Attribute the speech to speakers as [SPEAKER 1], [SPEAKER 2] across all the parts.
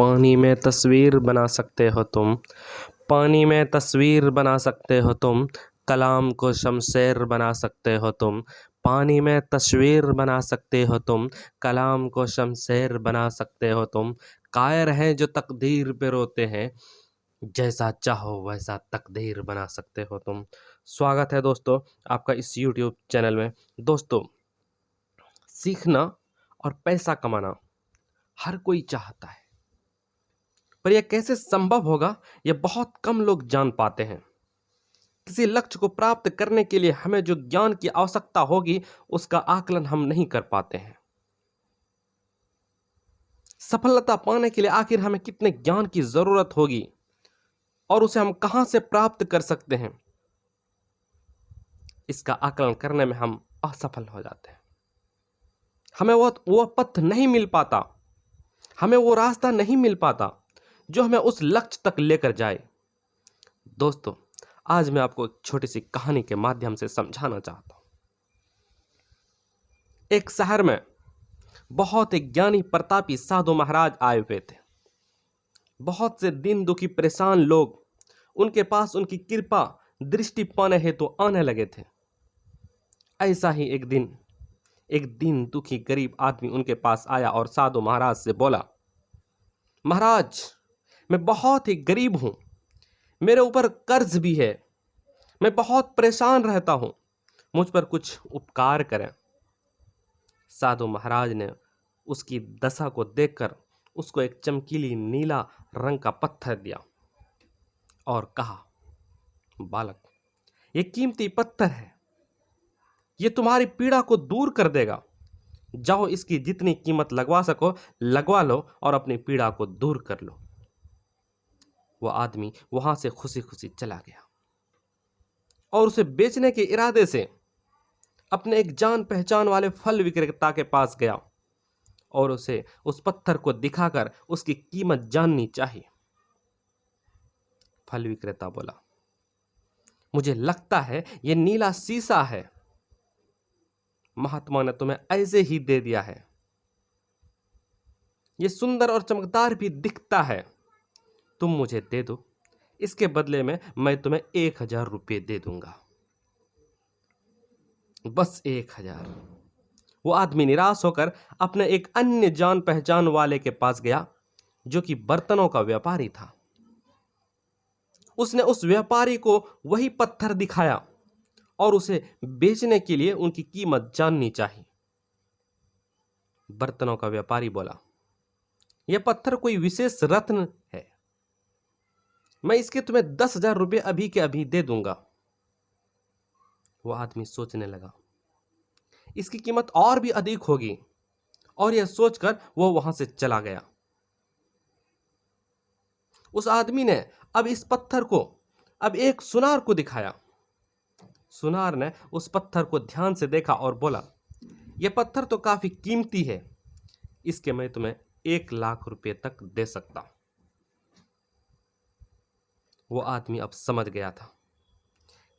[SPEAKER 1] पानी में तस्वीर बना सकते हो तुम, पानी में तस्वीर बना सकते हो तुम, कलाम को शमशेर बना सकते हो तुम। पानी में तस्वीर बना सकते हो तुम, कलाम को शमशेर बना सकते हो तुम। कायर हैं जो तकदीर पे रोते हैं, जैसा चाहो वैसा तकदीर बना सकते हो तुम। स्वागत है दोस्तों आपका इस YouTube चैनल में। दोस्तों, सीखना और पैसा कमाना हर कोई चाहता है, पर यह कैसे संभव होगा यह बहुत कम लोग जान पाते हैं। किसी लक्ष्य को प्राप्त करने के लिए हमें जो ज्ञान की आवश्यकता होगी उसका आकलन हम नहीं कर पाते हैं। सफलता पाने के लिए आखिर हमें कितने ज्ञान की जरूरत होगी और उसे हम कहां से प्राप्त कर सकते हैं, इसका आकलन करने में हम असफल हो जाते हैं। हमें वो पथ नहीं मिल पाता, हमें वो रास्ता नहीं मिल पाता जो हमें उस लक्ष्य तक लेकर जाए। दोस्तों, आज मैं आपको एक छोटी सी कहानी के माध्यम से समझाना चाहता हूं। एक शहर में बहुत एक ज्ञानी प्रतापी साधु महाराज आए हुए थे। बहुत से दीन दुखी परेशान लोग उनके पास उनकी कृपा दृष्टि पाने हेतु तो आने लगे थे। ऐसा ही एक दिन एक दीन दुखी गरीब आदमी उनके पास आया और साधु महाराज से बोला, महाराज, मैं बहुत ही गरीब हूं, मेरे ऊपर कर्ज भी है, मैं बहुत परेशान रहता हूं, मुझ पर कुछ उपकार करें। साधु महाराज ने उसकी दशा को देखकर उसको एक चमकीली नीला रंग का पत्थर दिया और कहा, बालक, ये कीमती पत्थर है, ये तुम्हारी पीड़ा को दूर कर देगा। जाओ, इसकी जितनी कीमत लगवा सको लगवा लो और अपनी पीड़ा को दूर कर लो। वह आदमी वहां से खुशी खुशी चला गया और उसे बेचने के इरादे से अपने एक जान पहचान वाले फल विक्रेता के पास गया और उसे उस पत्थर को दिखाकर उसकी कीमत जाननी चाहिए। फल विक्रेता बोला, मुझे लगता है यह नीला शीशा है, महात्मा ने तुम्हें ऐसे ही दे दिया है, यह सुंदर और चमकदार भी दिखता है, तुम मुझे दे दो, इसके बदले में मैं तुम्हें 1000 रुपये दे दूंगा, बस 1000। वो आदमी निराश होकर अपने एक अन्य जान पहचान वाले के पास गया जो कि बर्तनों का व्यापारी था। उसने उस व्यापारी को वही पत्थर दिखाया और उसे बेचने के लिए उनकी कीमत जाननी चाहिए। बर्तनों का व्यापारी बोला, यह पत्थर कोई विशेष रत्न है, मैं इसके तुम्हें 10,000 रुपये अभी के अभी दे दूंगा। वो आदमी सोचने लगा, इसकी कीमत और भी अधिक होगी, और यह सोचकर वो वहां से चला गया। उस आदमी ने अब इस पत्थर को अब एक सुनार को दिखाया। सुनार ने उस पत्थर को ध्यान से देखा और बोला, यह पत्थर तो काफी कीमती है, इसके मैं तुम्हें 1,00,000 रुपये तक दे सकता हूं। वो आदमी अब समझ गया था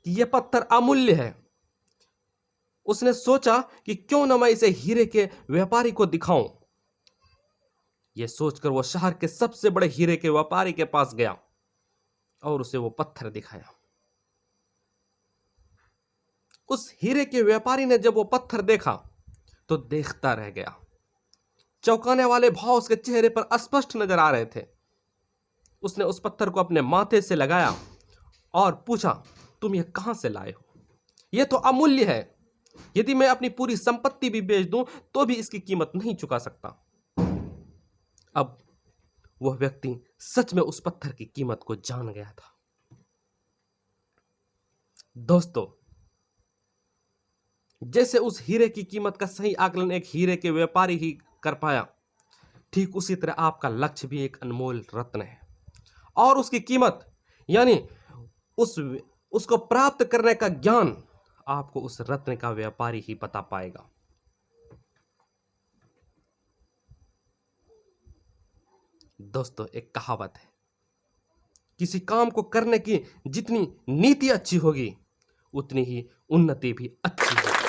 [SPEAKER 1] कि यह पत्थर अमूल्य है। उसने सोचा कि क्यों न मैं इसे हीरे के व्यापारी को दिखाऊं। यह सोचकर वो शहर के सबसे बड़े हीरे के व्यापारी के पास गया और उसे वो पत्थर दिखाया। उस हीरे के व्यापारी ने जब वो पत्थर देखा तो देखता रह गया। चौंकाने वाले भाव उसके चेहरे पर स्पष्ट नजर आ रहे थे। उसने उस पत्थर को अपने माथे से लगाया और पूछा, तुम यह कहां से लाए हो? यह तो अमूल्य है, यदि मैं अपनी पूरी संपत्ति भी बेच दूं तो भी इसकी कीमत नहीं चुका सकता। अब वह व्यक्ति सच में उस पत्थर की कीमत को जान गया था। दोस्तों, जैसे उस हीरे की कीमत का सही आकलन एक हीरे के व्यापारी ही कर पाया, ठीक उसी तरह आपका लक्ष्य भी एक अनमोल रत्न है और उसकी कीमत यानी उसको प्राप्त करने का ज्ञान आपको उस रत्न का व्यापारी ही बता पाएगा। दोस्तों, एक कहावत है, किसी काम को करने की जितनी नीति अच्छी होगी उतनी ही उन्नति भी अच्छी होगी।